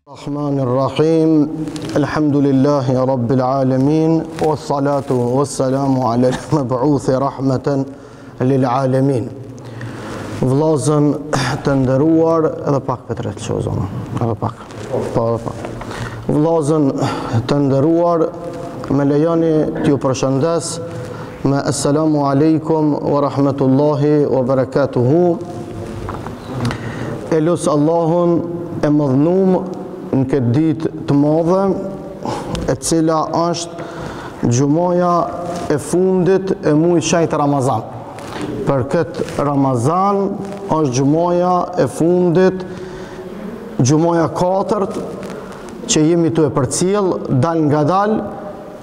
Rahmanir-Rahim. Alhamdulillahi Rabbil Alamin. Wassalatu wassalamu ala al-mab'uthi rahmatan lil alamin. Vllazën të nderuar, edhe pak Petret çozon. Edhe pak. Po. Vllazën të nderuar, më lejoni t'ju përshëndes me assalamu alaikum wa rahmatullahi wa barakatuhu. Elus Allahun e mëdhnum në këtë ditë të madhe, e cila është gjumoja e fundit e muajit shenjtë Ramazan. Për këtë Ramazan është gjumoja e fundit, gjumoja katërt që jemi të e përcjell dal nga dal,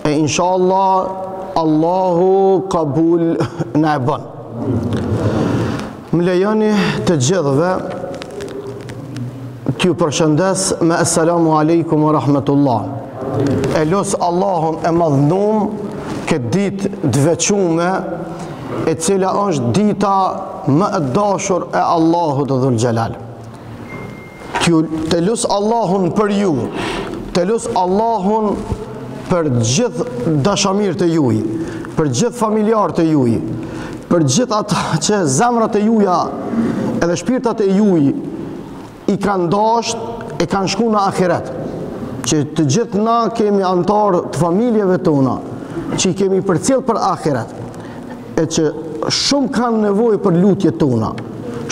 e inshallah Allahu kabul na e bën. Më lejoni të gjithëve t'ju përshëndes me assalamu alaikum wa rahmatullah. E los Allahun e madhnum këtë ditë të veçume, e cila është dita më e dashur e Allahut dhul xhelal. Të los Allahun për ju, të los Allahun për gjithë dashamirët e juaj, për gjithë familjarët e juaj, për gjithë ata që zemrat e juaja edhe shpirtat e juaj i kanë dasht, e kanë shku në ahiret, që të gjithë na kemi antarë të familjeve tona, që i kemi përcjell për ahiret, e që shumë kanë nevojë për lutjet tona,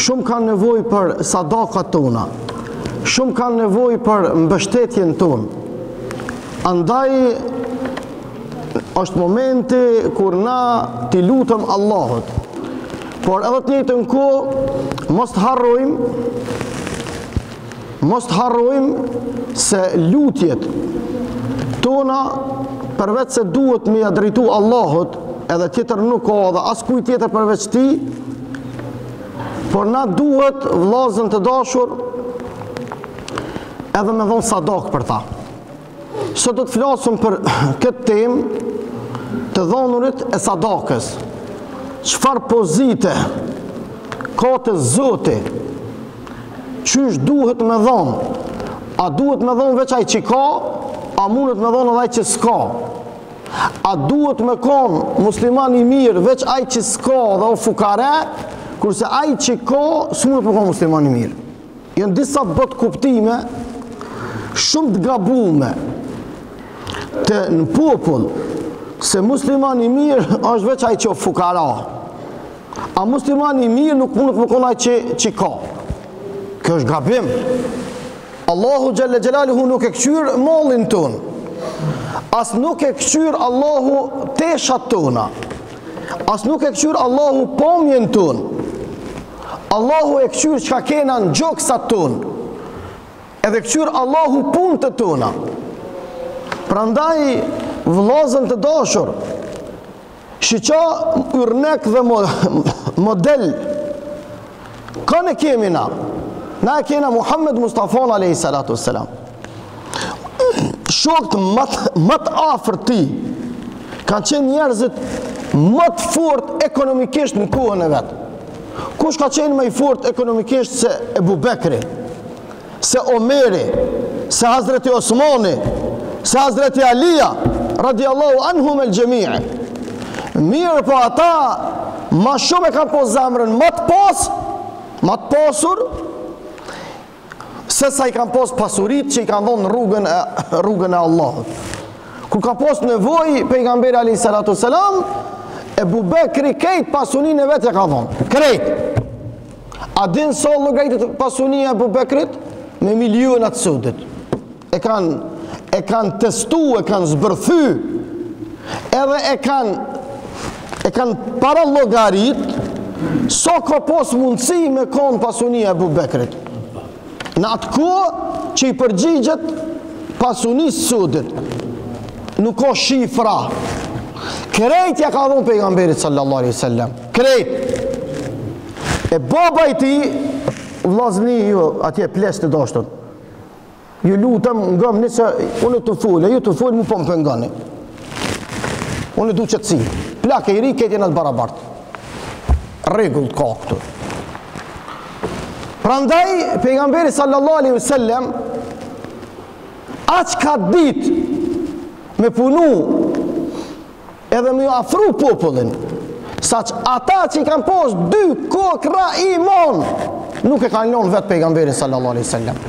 shumë kanë nevojë për sadakat tona, shumë kanë nevojë për mbështetjen tonë. Andaj është momenti kur na t'i lutëm Allahut, por edhe të njëjtën kohë mos harrojmë se lutjet tona, përveç se duhet me ja drejtu Allahut, edhe tjetër nuk ka dhe as kujt tjetër përveç ti, por na duhet, vllazën të dashur, edhe me dhon sadak për ta. Sot do të flasim për këtë temë të dhonurit e sadakës. Çfarë pozite ka të Zoti? Qysh duhet me dhonë? A duhet me dhonë veç ai që ka, a mundet me dhonë edhe ai që s'ka? A duhet me konë musliman i mirë veç ai që s'ka dhe o fukare, kurse ai që ka s'mundet me konë musliman i mirë? Janë disa bot kuptime shumë të gabume të në popull, se musliman i mirë është veç ai që o fukara, a musliman i mirë nuk mundet me konë ai që ka. Kjo është gabim. Allahu Gjelle Gjelaluhu nuk e këqyr mallin ton, as nuk e këqyr Allahu teshat tona, as nuk e këqyr Allahu pamjen ton. Allahu e këqyr çka kena në gjoksat ton, edhe këqyr Allahu punët tona. Prandaj vllazën të dashur, shiqa yrnek dhe model ka ne kemi na. Na e kena Muhammed Mustafa alayhi salatu wassalam. Shokët më të afër ti kanë qenë njerëzit më të fort ekonomikisht në kohën e vet. Kush ka qenë më i fort ekonomikisht se Ebu Bekri, se Omeri, se Hazreti Osmani, se Hazreti Alia radiallahu anhum el gjemi'i? Mirë, po ata ma shumë e kanë po zemrën më të pasur, se sa i kanë pos pasurit që i kanë dhonë rrugën e Allahut. Kur ka pos nevoj, pejgamberi alayhi salatu selam, Ebu Bekri krejt pasunin e vetë e ka dhonë. Krejt. A din sa llogaritet pasunia e Ebu Bekrit? Me milionat sudit. E kanë testu, e kanë zbërthy, edhe e kanë para llogarit, sa ka pos mundësi me konë pasunia e Ebu Bekrit. Në atë kohë që i përgjigjet pasunisë sudit, nuk ka shifra. Krejt ja ka dhonë pejgamberit sallallahu alaihi wasallam. Krejt. E baba i ti, vllazni ju, atje ples të dashur, ju lutem ngëm nëse unë të fule, ju të fule mu po më pëngani. Unë du qëtësi. Plak e i ri, këtë jenë atë barabartë. Regull ka këtu. Prandaj pejgamberi sallallahu alaihi wasallam aq ka dit me punu edhe me afru popullin, sa që ata që i kanë pos 2 kokra iman nuk e kanë lënë vetë pejgamberin sallallahu alaihi wasallam.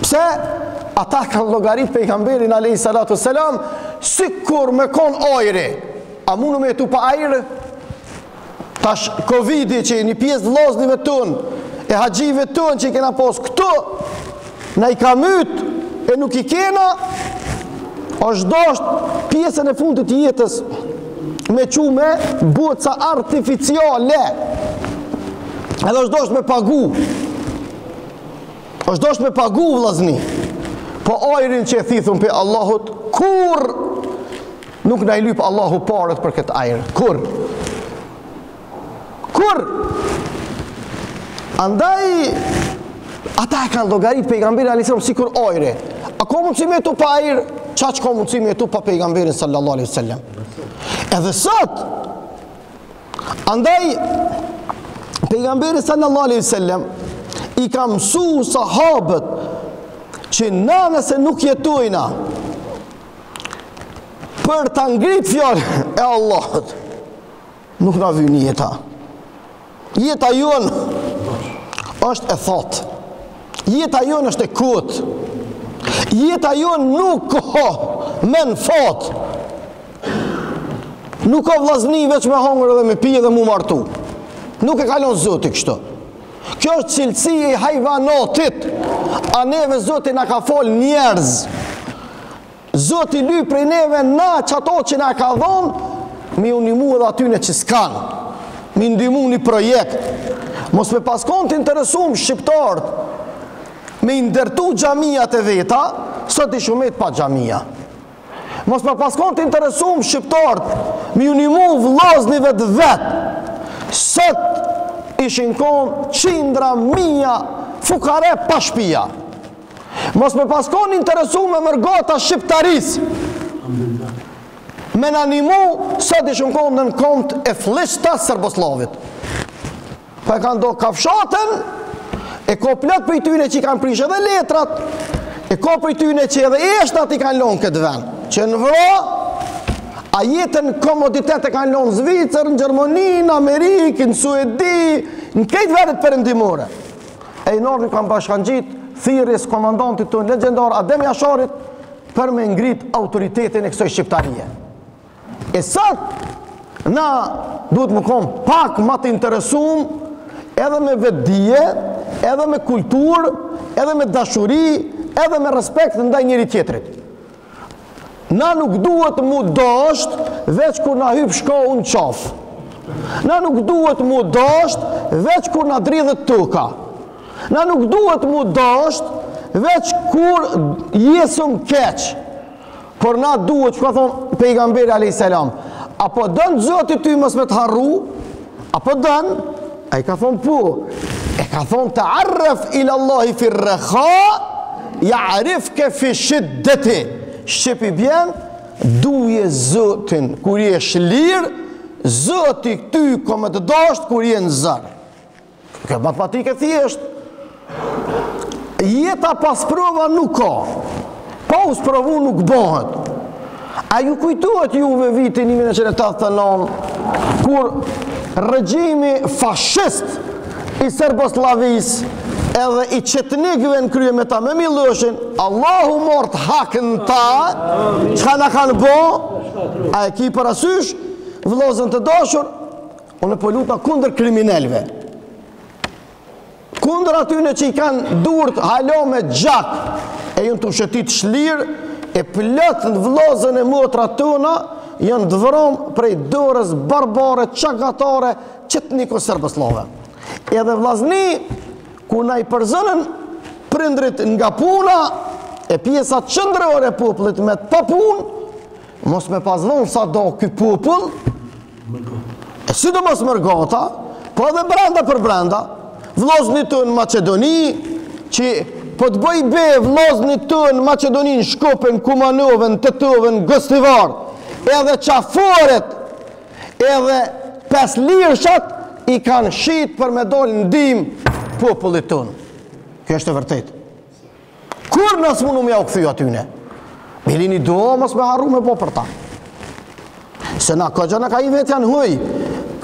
Pse? Ata kanë llogarit pejgamberin alaihi salatu selam sikur me kon ajri. A mundu me jetu pa ajrë? Tash Covidi që një pjesë vllaznive ton e haxhive ton që i kena pos këtu na i ka myt e nuk i kena, është dosht pjesën e fundit të jetës me qume buca artificiale. Edhe është dosht me pagu. është dosht me pagu vllazni. Po ajrin që e thithun për Allahut, kur nuk na i lyp Allahu parët për këtë ajër. Kur? Andaj ata e kanë llogarit pejgamberin alayhis salam sikur ajri. A ka mundësi me tu pa ajër? Çaq ka mundësi me tu pa pejgamberin sallallahu alaihi wasallam? Edhe sot andaj pejgamberi sallallahu alaihi wasallam i ka mësu sahabët që na nëse nuk jetojna për ta ngrit fjalën e Allahut, nuk na vjen jeta. Jeta jonë është e thotë. Jeta jonë është e kotë. Jeta jonë nuk ka menfat. Nuk ka vllazni veç me hangër dhe me pije dhe mu martu. Nuk e kalon Zoti kështu. Kjo është cilësi e hajvanatit. A neve Zoti na ka fol njerëz. Zoti lyp prej neve na që ato që na ka dhonë me unimu edhe atyne që s'kan. Me ndimu një projekt. Mos me paskon të interesum shqiptarët me ndërtu xhamijat e veta, sot i shumet pa xhamija. Mos me paskon të interesum shqiptarët me unimu vllaznive të vetë, sot ishin kon qindra mija fukare pa shtëpia. Mos me paskon interesu me mërgata shqiptaris me në animu, sot ishin kon në kont e flishta Serboslavit. Pa e kanë do kafshatën, e ko plot për i tyne që i kanë prish edhe letrat, e ko për i tyne që edhe eshtat i kanë lonë këtë vend, që në vro, a jetën komoditet e kanë lonë Zvicër, në Gjermani, në Amerikë, në Suedi, në këtë vedet perëndimore. E i nërdi kanë bashkan gjitë, thirrjes komandantit të legjendar Adem Jasharit për me ngrit autoritetin e kësoj shqiptarie. E sot, na duhet më kom pak ma të interesum edhe me vetdije, edhe me kulturë, edhe me dashuri, edhe me respekt ndaj njëri tjetrit. Na nuk duhet mu dasht veç kur na hyp shkohu në qafë. Na nuk duhet mu dasht veç kur na dridhet toka. Na nuk duhet mu dasht veç kur jesëm keq. Por na duhet, që ka thonë pejgamberi a.s. Apo dënë Zoti ty mos me të harru, apo dënë, a i ka thonë po, e ka thonë të arref ilallahi fi rrekha, ja arifke fi shiddeti. Shqipi bjen, duje Zotin kur je shlirë, Zoti ty ko me të dasht kur je në zërë. Këtë matematike thjesht. Jeta pas prova nuk ka. Pa u sprovu nuk bëhet. A ju kujtuat juve vitin 1989 kur regjimi fashist i Serboslavis edhe i qetnikëve në krye me ta me Miloshin, Allahu mort hakën ta, çka na kanë bo, a e ki parasysh, vëllezër të dashur, unë po luta kundër kriminalëve. Kundër atyne që i kanë durt halo me gjak, e jënë të shëtit shlirë, e plët në vllazën e motra tona, jënë dëvërom prej dorës barbare, çakatare, qetniko serboslave. Edhe vllazni, ku na i përzënën prindrit nga puna, e pjesat qëndrore e popullit me të papun, mos me pasdhon sa do ky popull, e sidomos mërgata, po edhe brenda për brenda, vllazni të në Macedoni, që po të bëj be vllazni të në Macedoni, në Shkopën, Kumanovën, Tetovën, Gostivar, edhe qaforet, edhe 5 lirshat i kanë shit për me dol ndim popullit tonë. Kjo është e vërtet. Kur nësë mundu me ja u këthy atyne? Bilini do, mos me harru me po për ta. Se na ka gjëna ka i vetë janë huj.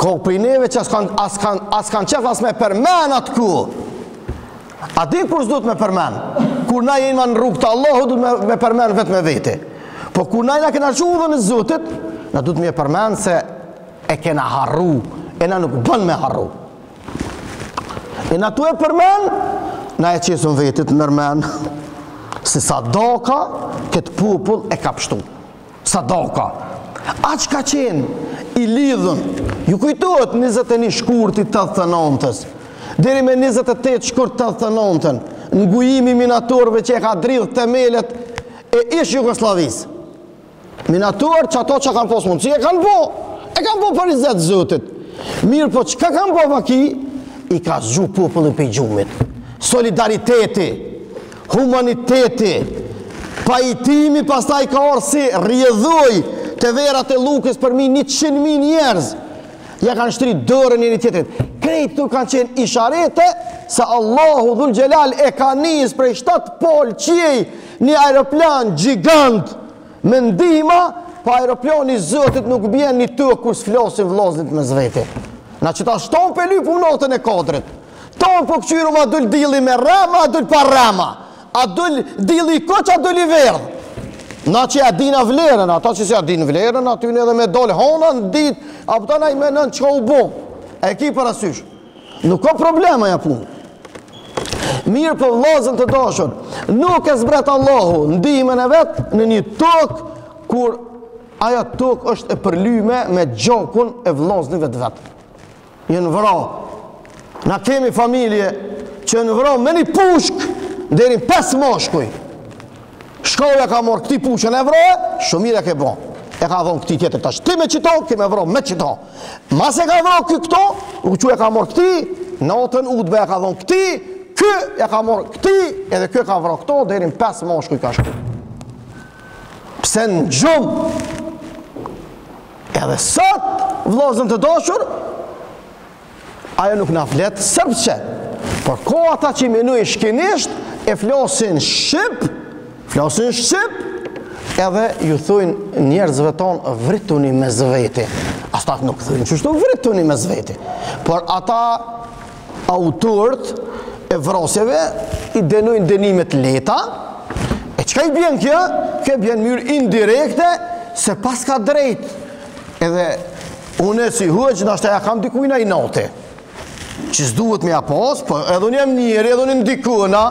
Ka për neve që as kanë qef as me përmen atë ku. A di kur s'duhet me përmen? Kur na jemi në rrugë të Allahut, duhet me përmen vetë me vete. Po kur na kena qudhën e Zotit, na duhet me përmen se e kena harru, e na nuk bën me harru. E na tu e përmen, na e qesën vetit nërmen. Se sadaka, këtë popull e ka pështu. Sadaka. Aq ka qenë i lidhën, ju kujtohet 21 shkurti 89-ës, deri me 28 shkurt 89-ën, ngujimi minatorëve që e ka dridhë themelet e ish Jugoslavis. Minatorë që ato që kanë posë mundësi, e kanë bo për i zetë Zotit. Mirë po që ka kanë bo vaki, i ka zgju popullin për i gjumit. Solidariteti, humaniteti, pajtimi pastaj ka orë si rjedhoj të verat e Lukës për mi 100.000 njerëz. Ja kanë shtri dorën njëri tjetrit. Krejt tu kanë qenë isharete se Allahu Dhul Gjelal e ka nis prej 7 pol qiej një aeroplan gjigant me ndihma, pa aeroplani Zotit nuk bjen një tokë kur s'flosin vllazërit me zveti. Na që ta shton për lypum notën e kodrit. Ton po këqyru ma dull dili me rama, a dull pa rama. A dull dili koq, a dull i verdh. Na që a dina vlerën, ata që si a din vlerën, aty në edhe me dole hona në dit, a pëta na i menën që ka u bo. E ki për asysh. Nuk ka problema ja punë. Mirë për vllazën të dashur, nuk e zbret Allahu ndihmën e vetë në një tokë kur aja tokë është e përlyme me gjokun e vllaznive të vetë. Jënë vra. Na kemi familje që në vra me një pushk deri 5 moshkuj. Shkoja ka morë këti pushën e vra, shumire ke bo. E ka dhonë këti tjetër tash. Ti me qito, kime vra me qito. Mas e ka vra këto, u që e ka morë këti, natën udbe e ka dhonë këti, kë e ka morë këti, edhe kë ka vra këto, deri 5 moshkuj ka shku. Pse në gjumë, edhe sot, vllazën të dashur, ajo nuk na flet sërbsqe, por ko ata që i menuj shkinisht, e flasin shqip, edhe ju thujnë njerëzve tonë vrituni me zveti. Asta nuk thujnë qështu vrituni me zveti. Por ata autorët e vrasjeve i denujnë denimet leta, e qka i bjen kjo? Kjo bjen mjërë indirekte, se pas ka drejt. Edhe une si huëq, nashta ja kam dikujna i nate. Që s'duhet me ja pas, po edhe unë jam njëri, edhe unë ndikuna,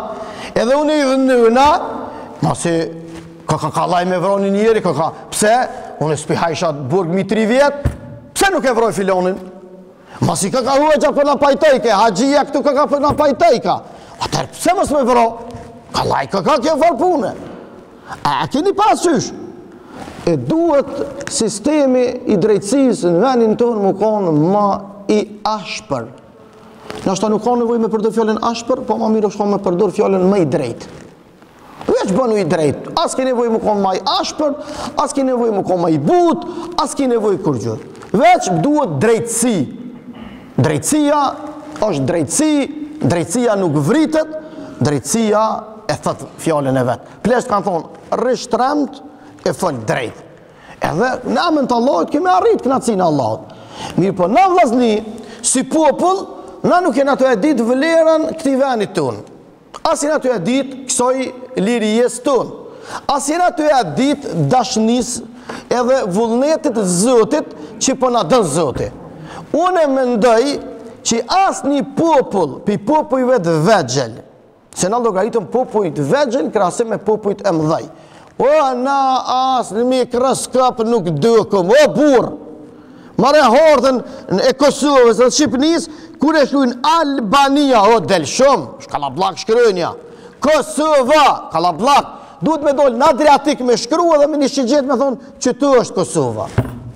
edhe unë i dhënëna, ma si ka laj me vroni njëri, pse? Unë s'pi hajsha burg mi 3 vjet, pse nuk e vroj filonin? Ma si ka huëqa për në pajtejke, haqia këtu ka për në pajtejka. Atër pse mos me vro? Ka laj ka kjo farpune. A keni pasysh? E duhet sistemi i drejtësisë në venin tonë më konë ma i ashpër. Nashta nuk ka nevojë me përdor fjalën ashpër, po më mirë është me përdor fjalën më i drejtë. Veç bënu i drejtë. As ke nevojë më kon më i ashpër, as ke nevojë më kon më i butë, as ke nevojë kur gjë. Veç duhet drejtësi. Drejtësia është drejtësi, drejtësia nuk vritet, drejtësia e thot fjalën e vet. Plesht kanë thonë rrishtremt e fol drejt. Edhe në emën të Allahut kemi arrit kënaqësinë e Allahut. Mirë po na vllazni si popull na nuk jena të e ditë vlerën këti venit tonë. As jena të e ditë kësoj lirijes tonë. As jena të e ditë dashnis edhe vullnetit Zotit që po na dën Zoti. Unë e mendoj që as një popull, pi popujve të vegjel, se na llogaritëm popujt vegjel krahasim me popujt e mëdhej. O, na as në mikroskop nuk dëkëm, o burr. Mare hordën e Kosovës dhe Shqipënis, kur e shkruajnë Albania, o del shumë, shkalablak shkrynja. Kosova, kalablak, duhet me dollë në Adriatik me shkrua dhe me një shqigjet me thonë që të është Kosova.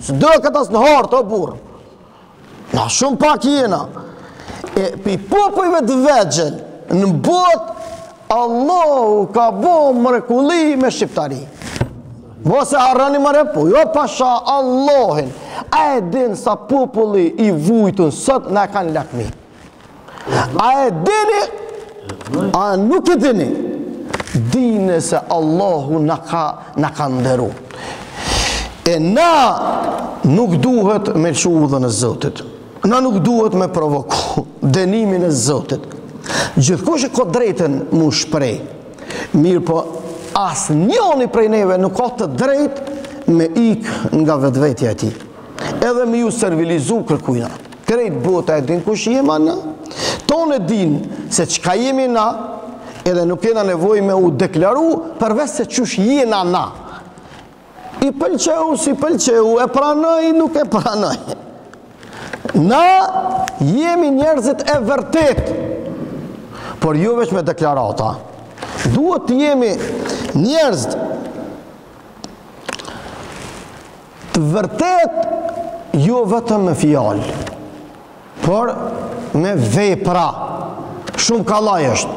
Së do këtas në hartë, o burë. Na shumë pak jena. E pi popujve të vegjel, në botë, Allahu ka bo mrekulli me shqiptari. Mos e harrani mëre po, jo pasha Allahin. A e din sa populli i vujtën sot në kanë lakmi? A e dini? A nuk e dini? dini se Allahu na ka nderu. E na nuk duhet me lëshu udhën e Zotit. Na nuk duhet me provoku dënimin e Zotit. Gjithkush e ka drejtën mu shprej. Mirë po asë njoni prej neve nuk ka të drejt me ik nga vetvetja e tij. Edhe me ju servilizu kërkujna. Krejt bota e din kush jema na. Tonë e din se çka jemi na, edhe nuk kena nevoj me u deklaru përveç se çush jena na. I pëlqeu, si pëlqeu, e pranoj, nuk e pranoj. Na jemi njerëzit e vërtet, por jo veç me deklarata. Duhet të jemi njerëz të vërtet, jo vetëm me fjalë, por me vepra. Shumë kallaj është.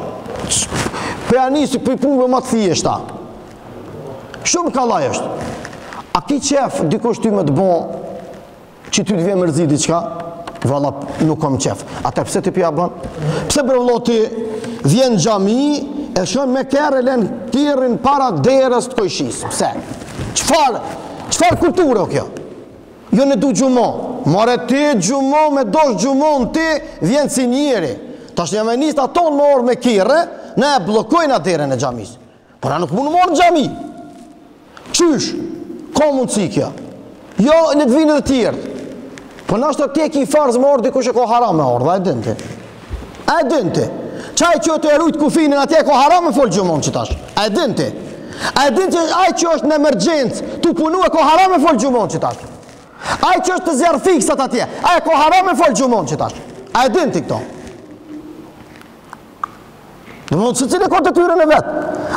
Për anisi për punëve më të thjeshta. Shumë kallaj është. A ki qef dikush ty me të bon që ty të vje mërzi diqka? Valla nuk kom qef. Ate pse ti pja bën? Pse bërëvlo ti vjen xhami e shon me kerë len kirin para derës të kojshis? Pse? Qfar kulturë o kjo? Jo në du gjumon. More ti gjumon me dosh gjumon ti vjen si njeri. Tash një menista tonë më orë me kire, ne e blokojnë atë derën e xhamis. Por a nuk mund më orë në xhami. Qysh? Ka mundësi kjo. Jo në të vinë dhe tjertë. Po nështë të tjek i farz më orë dikush e ko haram me orë, dhe e dënti. E dënti. Qaj që të erujt kufinin atje ko haram me folë gjumon që tash. E dënti. E dënti aj që është në emergjencë, tu punu e ko haram me folë gjumon që tash. Aj që është të zjarë fiksat atje, aj ko haram me folë gjumon që tash. E dënti këto. Dhe mundë së cilë e ko të tyre në vetë.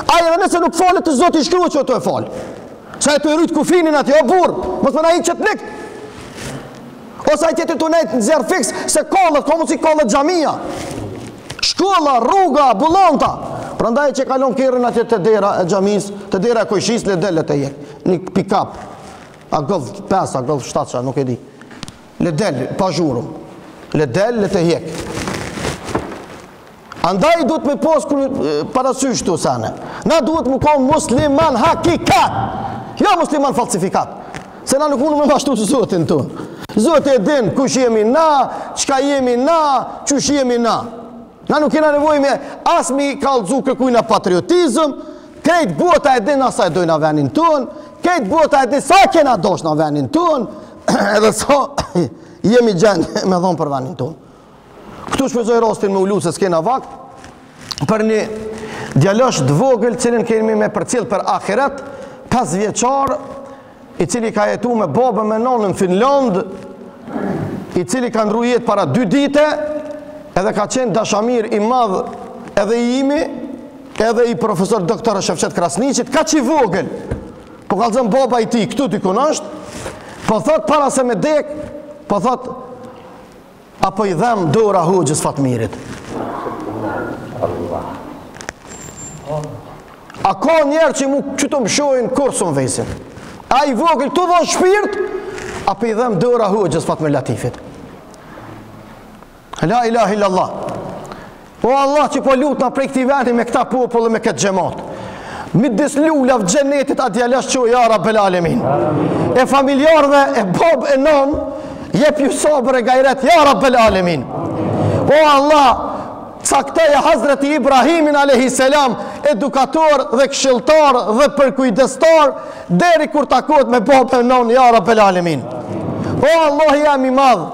Aj edhe nëse nuk falit të zoti shkrua që të e falë. Qaj të erujt kufinin atje, o burë, mos më na i qëtë nikë. Ose ai tjetër të nejtë në zjarë fiks se kollët, ka mundësi kollët xhamia. Shkolla, rruga, ambulanta. Prandaj që kalon kerën atje të dera e xhamis, të dera e kojshis, le del të jek. Një pick-up. A golf 5, a golf 7, nuk e di. Le del, pa zhurum. Le del, le të jek. Andaj duhet me posë parasysh të usane. Na duhet më konë musliman hakikat. Jo musliman falsifikat. Se na nuk mund me bashtu të zotin tonë. Zotë e din kush jemi na, qka jemi na, qush jemi na. Na nuk kena nevoj me as mi kallëzu kërkujna patriotizm, krejt bota e din asaj dojna venin tonë, krejt bota e din sa kena dosh na venin tonë, edhe sa jemi gjendë me dhonë për venin tonë. Këtu shpezoj rastin me ulu se s'kena vakt, për një djalosh dvogël cilin kemi me përcil për ahiret, 5 vjeqar, i cili ka jetu me babën me nonën në Finland, i cili ka ndru jetë para 2 dite, edhe ka qenë dashamir i madh edhe i imi, edhe i profesor doktor Shefqet Krasniqit, ka që i vogël, po ka zënë baba i ti, këtu t'i kun është, po thot para se me dek, po thot, apo i dhem dora hoxhës Fatmirit. A ka njerë që mu që të mshojnë kursën vesin? A i vogël të dhon shpirt, apo i dhem dora hoxhës Fatmir Latifit. La ilaha illallah. O Allah që po lut na prej këtij vendi me këta popull dhe me këtë xhamat. Midis lulav xhenetit a djalash që ja Rabbel Alamin. E familjarëve e bab e non, jep ju sabër e gajret ja Rabbel Alamin. O Allah, caktoja Hazreti Ibrahimin a.s. edukator dhe këshilltar dhe përkujdestar deri kur takohet me babën e non ja Rabbel Alamin. O Allah jam i madh,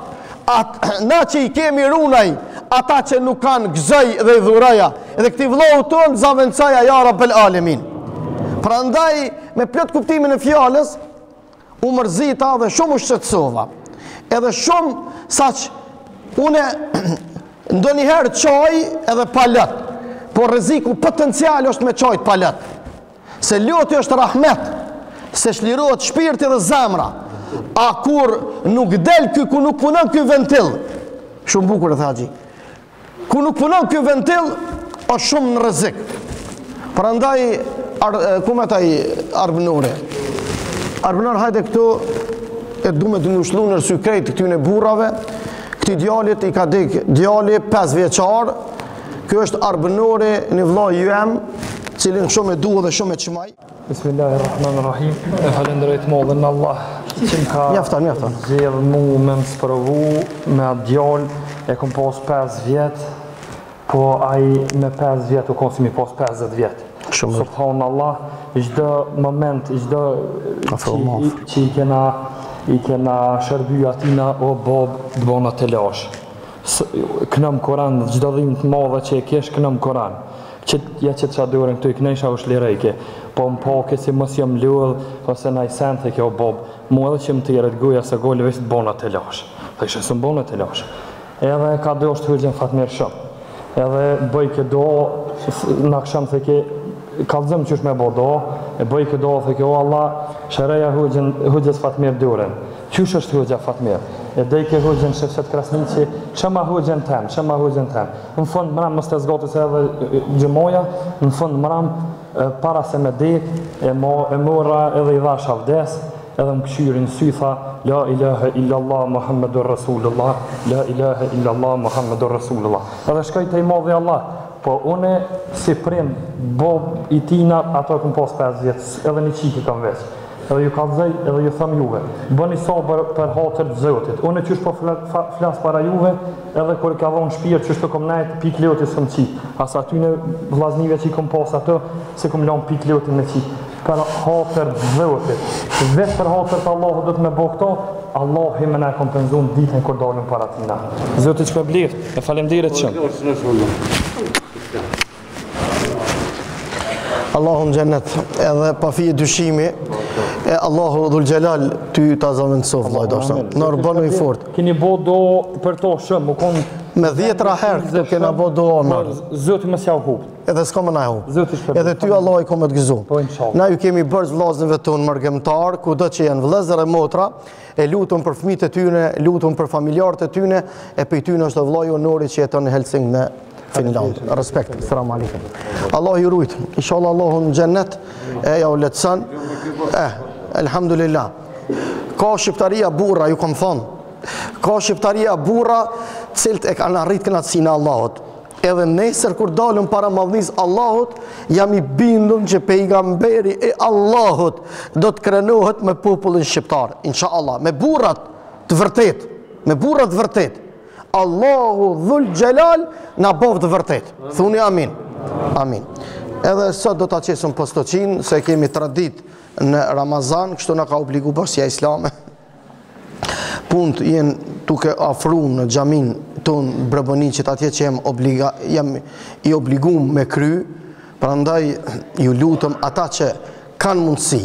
na që i kemi runaj, ata që nuk kanë gëzoj dhe i dhuraja, edhe këti vlohë tonë zavendcaja ja Rabbel Alamin. Prandaj me plot kuptimin e fjalës u mërzita dhe shumë u shqetësova. Edhe shumë saq une ndonjëherë çaj edhe palët, por rreziku potencial është me çajt palët. Se loti është rahmet, se shlirohet shpirti dhe zemra. A kur nuk del ky, ku nuk punon ky ventil. Shumë bukur e thaxhi. Ku nuk punon ky ventil, është shumë në rrezik. Prandaj Arbënore. Arbënore hajde këtu e du me të ngushlu në sy krejt këtyne burrave. Këti djalit i ka dek djali 5 vjeqar. Kjo është Arbënore, një vllai jem, cilin shumë e dua dhe shumë e çmaj. Bismillahirrahmanirrahim. E falenderoj të madhin Allah që më ka zgjedhur mu me më sprovu me atë djalë, e kom pas 5 vjet, po ai me 5 vjet u konsumi pas 50 vjet. Subhanallah, çdo moment, çdo që i kena shërby atina o bab të bona të lash. Kënëm Koran, çdo dhimbje të madhe që e kesh kënëm Koran. Që të çadorën këtu i kënesha u shlirejke, po më pake si mos jam lodh ose naj sen të kjo bob, mu edhe që më të jeret goja se gole veç të bona të lash. Dhe ishe së më bona të lash. Edhe ka do është hëgjën Fatmir shumë. Edhe bëj këdo, në këshëm të ke, kalzëm qësh me bo do, e bëj këdo të ke, o Allah, shëreja hëgjës Fatmir duren. Qësh është hëgja Fatmir? E dejke hëgjën Shefqet Krasniqi, që ma hëgjën tem. Në fund mëram mës të zgotës edhe gjëmoja, në fund mëram para se me det, e mora edhe i dha shavdes, edhe më këshyrin sy tha, la ilahe illallah Muhammedur Rasulullah, la ilahe illallah Muhammedur Rasulullah. Edhe shkoj të i modhi Allah, po une si prim, bob i tina, ato këm pas 5 vjetës, edhe një qiki kam veç. Edhe ju kalzej, edhe ju thëm juve, bëni sabër për hatër të Zotit. Unë qysh po flas para juve, edhe kur ka dhonë shpirë, qysh të kom nejt, pik leotit së më qik. Asa aty në vlaznive që i kom pas ato, se kom lanë pik leotit me qik. Për hatër të Zotit. Vetë për hatër të Allahu do të me bo këto, Allah i me ne kompenzun ditën kur dalën para tina. Zotit që për blift, e falemderit shumë. Allahu në gjennet, edhe pa fije dyshimi, e Allahu dhul gjelal, ty ta zavendësof, vllai dashur. Nërë bënu i fort. Keni bo do për to shumë, u konë... Me 10 herë këto kena bo do nërë. Zoti më s'ja u hub. Edhe s'ka më na hub. Zoti shpërblet. Edhe ty Allah i komë të gëzu. Po inshallah. Na ju kemi bërë vllazëve tonë mërgemtar, kudo që janë vëllezër e motra, e lutëm për fëmijët e tyre, lutëm për familjarët e tyre, e për tyne është vllai Onori që jeton në Helsinki në Finland. Respekt. Selam aleikum. Allah ju rujt. Inshallah Allahu në xhennet e ja u lehtëson. Elhamdulillah. Ka shqiptaria burra, ju kom thonë. Ka shqiptaria burra, cilët e kanë arrit kënaqësinë e Allahut. Edhe nesër kur dalëm para madhnisë Allahut, jam i bindur që pejgamberi e Allahut do të krenohet me popullin shqiptar, inshallah, me burrat të vërtet, me burrat të vërtet. Allahu dhul gjelal na bëv të vërtet. Thuni amin. Amin. Edhe sot do ta qesëm postoqin, se kemi traditë në Ramazan, kështu na ka obligu Bashkia Islame. Punët jenë duke afru në xhamin tonë Breboni që atje që jam i obligum me kry, prandaj ju lutëm ata që kanë mundësi,